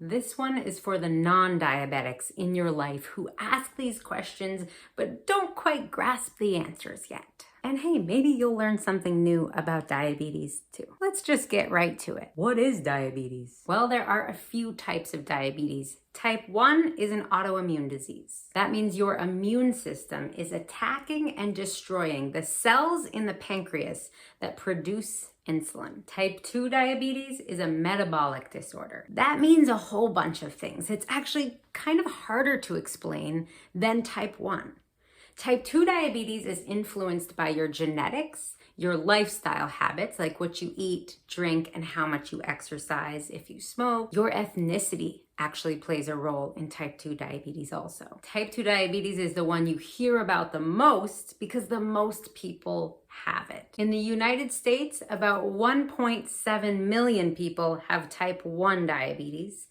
This one is for the non-diabetics in your life who ask these questions but don't quite grasp the answers yet. And hey, maybe you'll learn something new about diabetes too. Let's just get right to it. What is diabetes? Well, there are a few types of diabetes. Type 1 is an autoimmune disease. That means your immune system is attacking and destroying the cells in the pancreas that produce insulin. Type 2 diabetes is a metabolic disorder. That means a whole bunch of things. It's actually kind of harder to explain than type 1. Type 2 diabetes is influenced by your genetics, your lifestyle habits, like what you eat, drink, and how much you exercise if you smoke. Your ethnicity actually plays a role in type 2 diabetes also. Type 2 diabetes is the one you hear about the most because the most people have it. In the United States, about 1.7 million people have type 1 diabetes.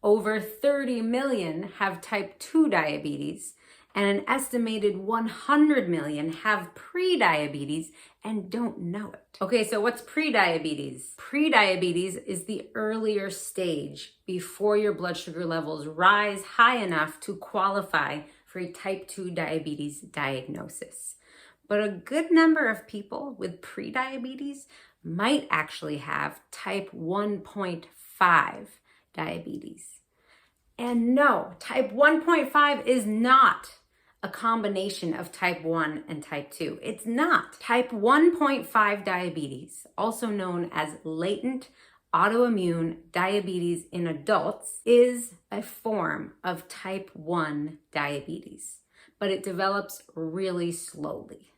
Over 30 million have type 2 diabetes. And an estimated 100 million have pre-diabetes and don't know it. Okay, so what's pre-diabetes? Pre-diabetes is the earlier stage before your blood sugar levels rise high enough to qualify for a type 2 diabetes diagnosis. But a good number of people with pre-diabetes might actually have type 1.5 diabetes. And no, type 1.5 is not a combination of type 1 and type 2. It's not. Type 1.5 diabetes, also known as latent autoimmune diabetes in adults, is a form of type 1 diabetes, but it develops really slowly.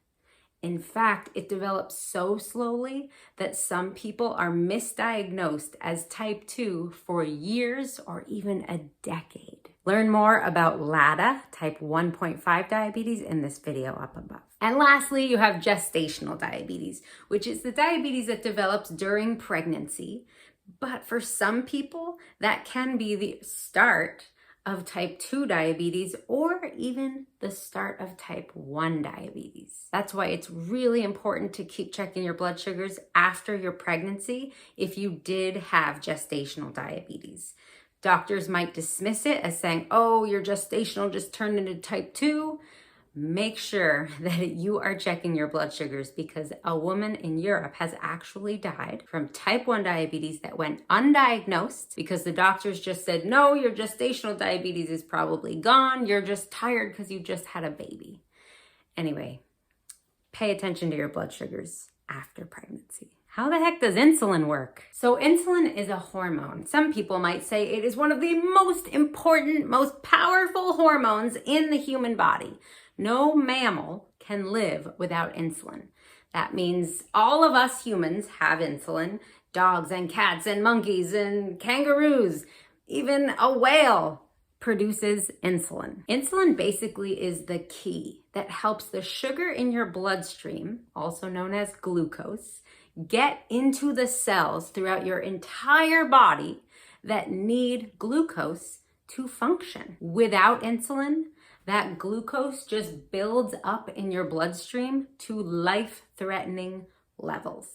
In fact, it develops so slowly that some people are misdiagnosed as type 2 for years or even a decade. Learn more about LADA, type 1.5 diabetes, in this video up above. And lastly, you have gestational diabetes, which is the diabetes that develops during pregnancy. But for some people, that can be the start of type 2 diabetes or even the start of type 1 diabetes. That's why it's really important to keep checking your blood sugars after your pregnancy if you did have gestational diabetes. Doctors might dismiss it as saying, oh, your gestational just turned into type 2. Make sure that you are checking your blood sugars because a woman in Europe has actually died from type 1 diabetes that went undiagnosed because the doctors just said, no, your gestational diabetes is probably gone. You're just tired because you just had a baby. Anyway, pay attention to your blood sugars after pregnancy. How the heck does insulin work? So insulin is a hormone. Some people might say it is one of the most important, most powerful hormones in the human body. No mammal can live without insulin. That means all of us humans have insulin. Dogs and cats and monkeys and kangaroos, even a whale produces insulin. Insulin basically is the key that helps the sugar in your bloodstream, also known as glucose, get into the cells throughout your entire body that need glucose to function. Without insulin, that glucose just builds up in your bloodstream to life-threatening levels,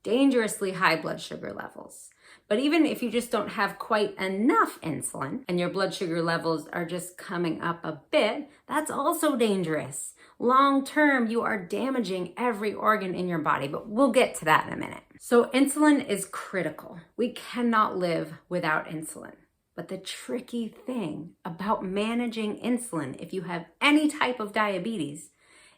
dangerously high blood sugar levels. But even if you just don't have quite enough insulin and your blood sugar levels are just coming up a bit, that's also dangerous. Long term, you are damaging every organ in your body, but we'll get to that in a minute. So insulin is critical. We cannot live without insulin. But the tricky thing about managing insulin, if you have any type of diabetes,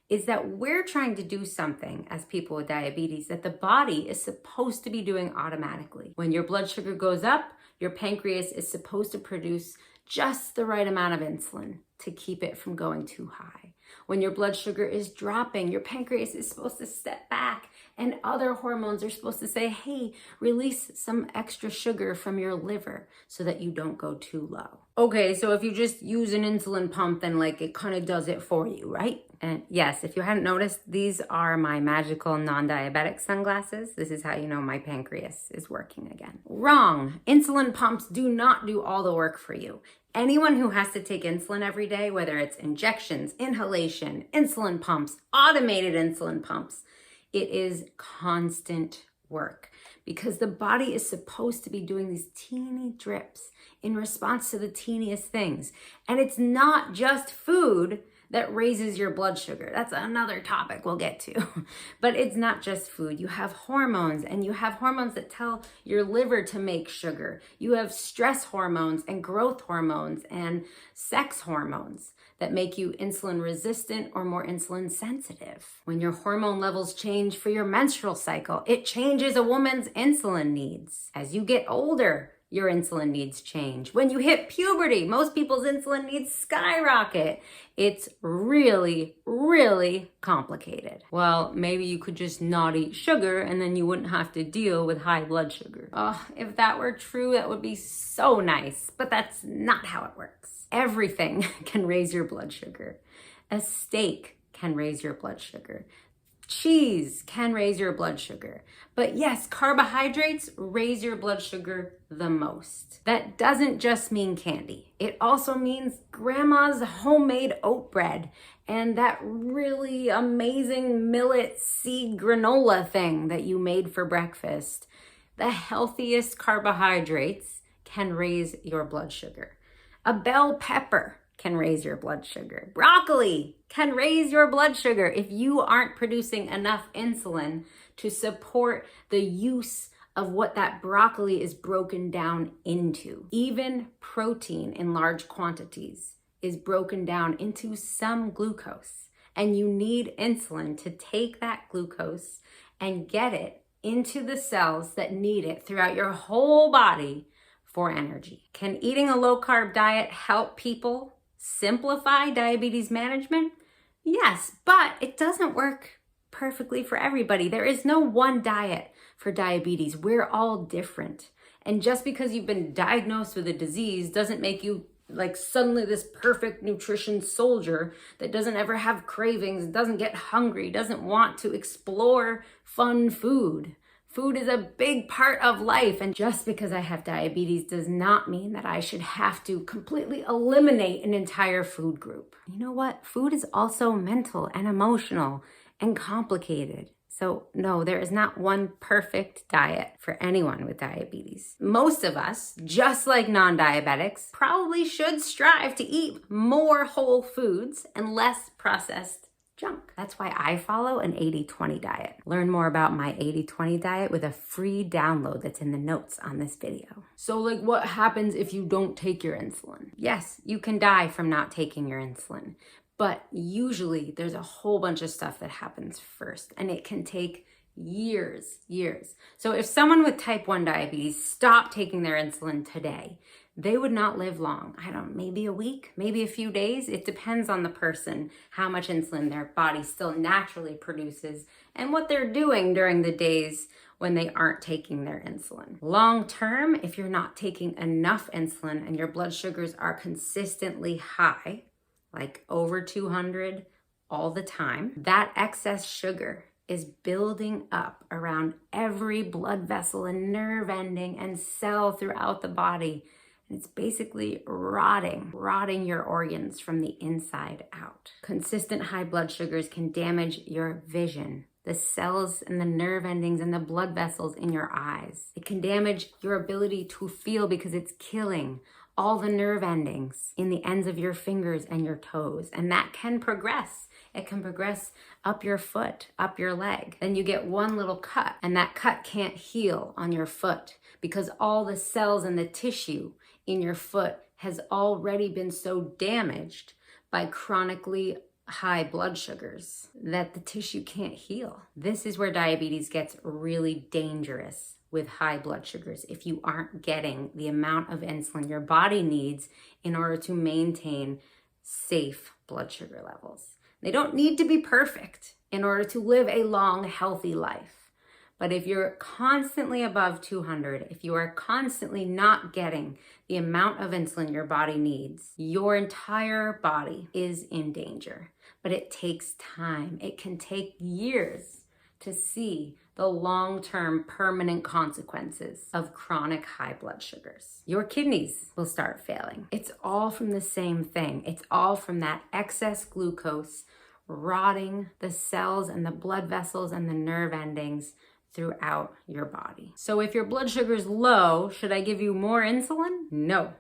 is that we're trying to do something as people with diabetes that the body is supposed to be doing automatically. When your blood sugar goes up, your pancreas is supposed to produce just the right amount of insulin to keep it from going too high. When your blood sugar is dropping, your pancreas is supposed to step back and other hormones are supposed to say, hey, release some extra sugar from your liver so that you don't go too low. Okay, so if you just use an insulin pump, then it kind of does it for you, right? And yes, if you hadn't noticed, these are my magical non-diabetic sunglasses. This is how you know my pancreas is working again. Wrong. Insulin pumps do not do all the work for you. Anyone who has to take insulin every day, whether it's injections, inhalation, insulin pumps, automated insulin pumps, it is constant work because the body is supposed to be doing these teeny drips in response to the teeniest things. And it's not just food that raises your blood sugar. That's another topic we'll get to. But it's not just food. You have hormones, and you have hormones that tell your liver to make sugar. You have stress hormones and growth hormones and sex hormones that make you insulin resistant or more insulin sensitive. When your hormone levels change for your menstrual cycle, it changes a woman's insulin needs. As you get older, your insulin needs change. When you hit puberty, most people's insulin needs skyrocket. It's really, really complicated. Well, maybe you could just not eat sugar and then you wouldn't have to deal with high blood sugar. Oh, if that were true, that would be so nice, but that's not how it works. Everything can raise your blood sugar. A steak can raise your blood sugar. Cheese can raise your blood sugar. But yes, carbohydrates raise your blood sugar the most. That doesn't just mean candy. It also means grandma's homemade oat bread and that really amazing millet seed granola thing that you made for breakfast. The healthiest carbohydrates can raise your blood sugar. A bell pepper can raise your blood sugar. Broccoli can raise your blood sugar if you aren't producing enough insulin to support the use of what that broccoli is broken down into. Even protein in large quantities is broken down into some glucose, and you need insulin to take that glucose and get it into the cells that need it throughout your whole body for energy. Can eating a low-carb diet help people simplify diabetes management? Yes, but it doesn't work perfectly for everybody. There is no one diet for diabetes. We're all different. And just because you've been diagnosed with a disease doesn't make you like suddenly this perfect nutrition soldier that doesn't ever have cravings, doesn't get hungry, doesn't want to explore fun food. Food is a big part of life, and just because I have diabetes does not mean that I should have to completely eliminate an entire food group. You know what? Food is also mental and emotional and complicated. So no, there is not one perfect diet for anyone with diabetes. Most of us, just like non-diabetics, probably should strive to eat more whole foods and less processed junk. That's why I follow an 80-20 diet. Learn more about my 80-20 diet with a free download that's in the notes on this video. So like, what happens if you don't take your insulin? Yes, you can die from not taking your insulin, but usually there's a whole bunch of stuff that happens first, and it can take years. So if someone with type 1 diabetes stopped taking their insulin today, they would not live long. Maybe a week, maybe a few days. It depends on the person, how much insulin their body still naturally produces and what they're doing during the days when they aren't taking their insulin. Long term, if you're not taking enough insulin and your blood sugars are consistently high, like over 200 all the time, that excess sugar is building up around every blood vessel and nerve ending and cell throughout the body. It's basically rotting your organs from the inside out. Consistent high blood sugars can damage your vision, the cells and the nerve endings and the blood vessels in your eyes. It can damage your ability to feel because it's killing all the nerve endings in the ends of your fingers and your toes. And that can progress. It can progress up your foot, up your leg. Then you get one little cut, and that cut can't heal on your foot because all the cells and the tissue in your foot has already been so damaged by chronically high blood sugars that the tissue can't heal. This is where diabetes gets really dangerous with high blood sugars if you aren't getting the amount of insulin your body needs in order to maintain safe blood sugar levels. They don't need to be perfect in order to live a long, healthy life. But if you're constantly above 200, if you are constantly not getting the amount of insulin your body needs, your entire body is in danger. But it takes time. It can take years to see the long-term permanent consequences of chronic high blood sugars. Your kidneys will start failing. It's all from the same thing. It's all from that excess glucose rotting the cells and the blood vessels and the nerve endings throughout your body. So if your blood sugar is low, should I give you more insulin? No.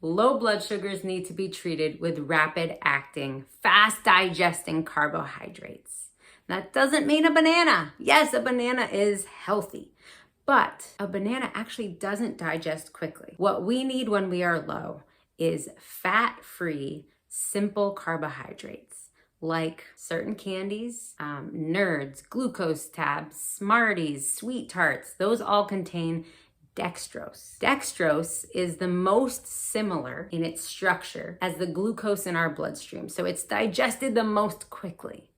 Low blood sugars need to be treated with rapid-acting, fast-digesting carbohydrates. That doesn't mean a banana. Yes, a banana is healthy, but a banana actually doesn't digest quickly. What we need when we are low is fat-free, simple carbohydrates, like certain candies, Nerds, glucose tabs, Smarties, Sweet Tarts. Those all contain dextrose. Dextrose is the most similar in its structure as the glucose in our bloodstream, so it's digested the most quickly.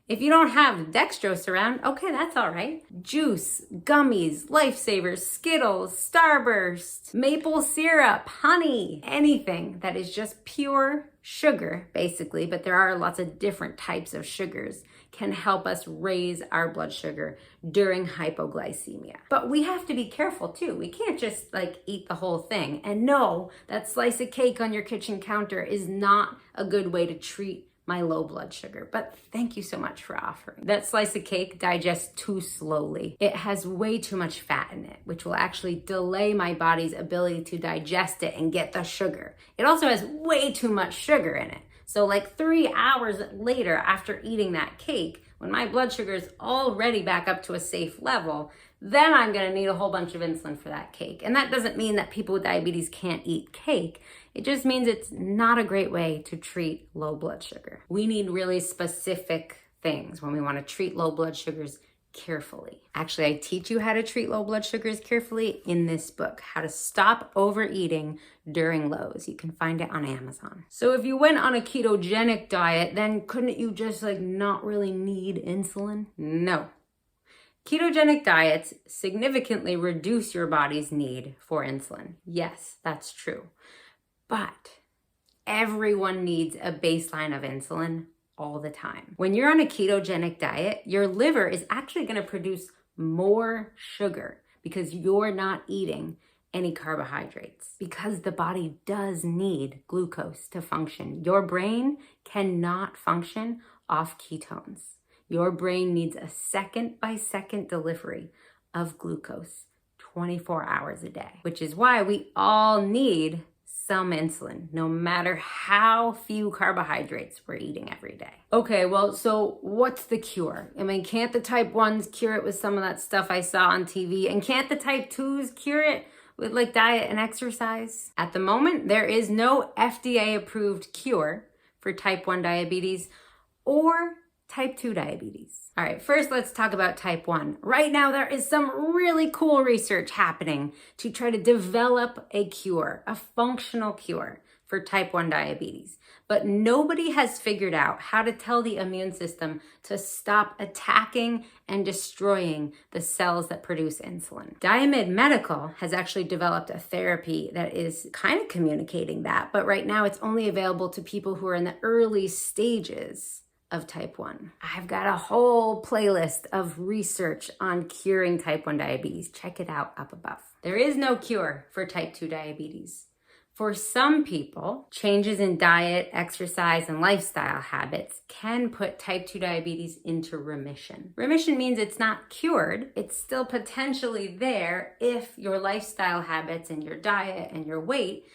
If you don't have dextrose around, okay, that's all right. Juice, gummies, Lifesavers, Skittles, Starburst, maple syrup, honey, anything that is just pure sugar, basically, but there are lots of different types of sugars, can help us raise our blood sugar during hypoglycemia. But we have to be careful too. We can't just eat the whole thing. And no, that slice of cake on your kitchen counter is not a good way to treat my low blood sugar, but thank you so much for offering. That slice of cake digests too slowly. It has way too much fat in it, which will actually delay my body's ability to digest it and get the sugar. It also has way too much sugar in it. So 3 hours later after eating that cake, when my blood sugar is already back up to a safe level, then I'm gonna need a whole bunch of insulin for that cake. And that doesn't mean that people with diabetes can't eat cake. It just means it's not a great way to treat low blood sugar. We need really specific things when we wanna treat low blood sugars carefully. Actually, I teach you how to treat low blood sugars carefully in this book, How to Stop Overeating During Lows. You can find it on Amazon. So if you went on a ketogenic diet, then couldn't you just not really need insulin? No. Ketogenic diets significantly reduce your body's need for insulin. Yes, that's true. But everyone needs a baseline of insulin all the time. When you're on a ketogenic diet, your liver is actually going to produce more sugar because you're not eating any carbohydrates, because the body does need glucose to function. Your brain cannot function off ketones. Your brain needs a second-by-second delivery of glucose 24 hours a day, which is why we all need some insulin, no matter how few carbohydrates we're eating every day. Okay, well, so what's the cure? I mean, can't the type 1s cure it with some of that stuff I saw on TV? And can't the type 2s cure it with diet and exercise? At the moment, there is no FDA-approved cure for type 1 diabetes or type 2 diabetes. All right, first let's talk about type 1. Right now, there is some really cool research happening to try to develop a cure, a functional cure for type 1 diabetes. But nobody has figured out how to tell the immune system to stop attacking and destroying the cells that produce insulin. Diamyd Medical has actually developed a therapy that is kind of communicating that, but right now it's only available to people who are in the early stages of type 1. I've got a whole playlist of research on curing type 1 diabetes. Check it out up above. There is no cure for type 2 diabetes. For some people, changes in diet, exercise, and lifestyle habits can put type 2 diabetes into remission. Remission means it's not cured. It's still potentially there if your lifestyle habits and your diet and your weight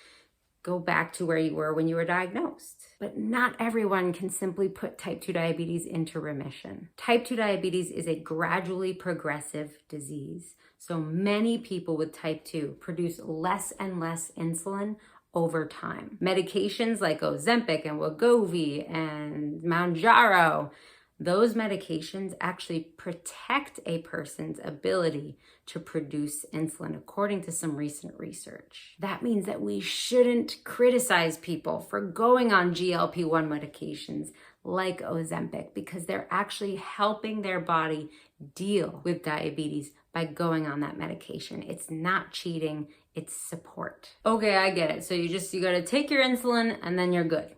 go back to where you were when you were diagnosed. But not everyone can simply put type 2 diabetes into remission. Type 2 diabetes is a gradually progressive disease. So many people with type 2 produce less and less insulin over time. Medications like Ozempic and Wegovy and Mounjaro, those medications actually protect a person's ability to produce insulin, according to some recent research. That means that we shouldn't criticize people for going on GLP-1 medications like Ozempic, because they're actually helping their body deal with diabetes by going on that medication. It's not cheating, it's support. Okay, I get it. So you gotta take your insulin and then you're good.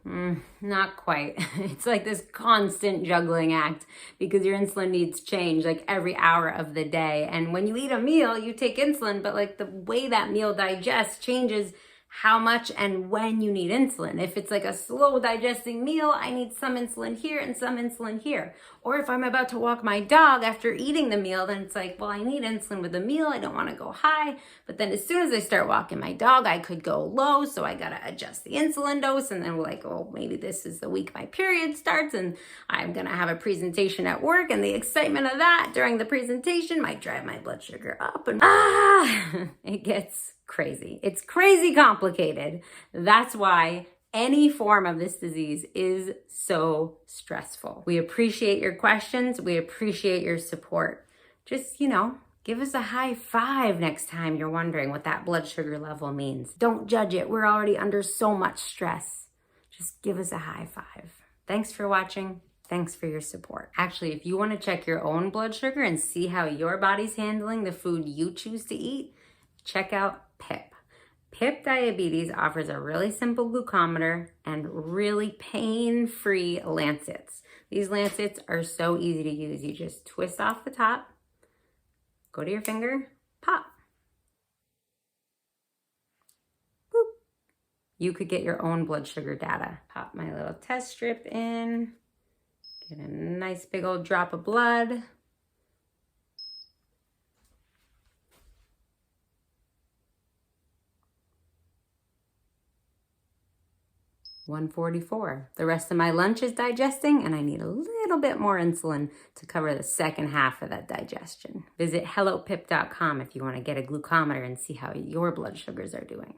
Not quite. It's like this constant juggling act because your insulin needs change every hour of the day. And when you eat a meal, you take insulin, but the way that meal digests changes how much and when you need insulin. If it's like a slow digesting meal, I need some insulin here and some insulin here. Or if I'm about to walk my dog after eating the meal, then it's like, well, I need insulin with the meal. I don't want to go high. But then as soon as I start walking my dog, I could go low. So I got to adjust the insulin dose. And then we're like, oh, maybe this is the week my period starts and I'm going to have a presentation at work. And the excitement of that during the presentation might drive my blood sugar up. And it gets crazy. It's crazy complicated. That's why any form of this disease is so stressful. We appreciate your questions. We appreciate your support. Just, give us a high five next time you're wondering what that blood sugar level means. Don't judge it. We're already under so much stress. Just give us a high five. Thanks for watching. Thanks for your support. Actually, if you want to check your own blood sugar and see how your body's handling the food you choose to eat, check out PIP. PIP Diabetes offers a really simple glucometer and really pain-free lancets. These lancets are so easy to use. You just twist off the top, go to your finger, pop. Boop. You could get your own blood sugar data. Pop my little test strip in, get a nice big old drop of blood. 144. The rest of my lunch is digesting and I need a little bit more insulin to cover the second half of that digestion. Visit hellopip.com if you want to get a glucometer and see how your blood sugars are doing.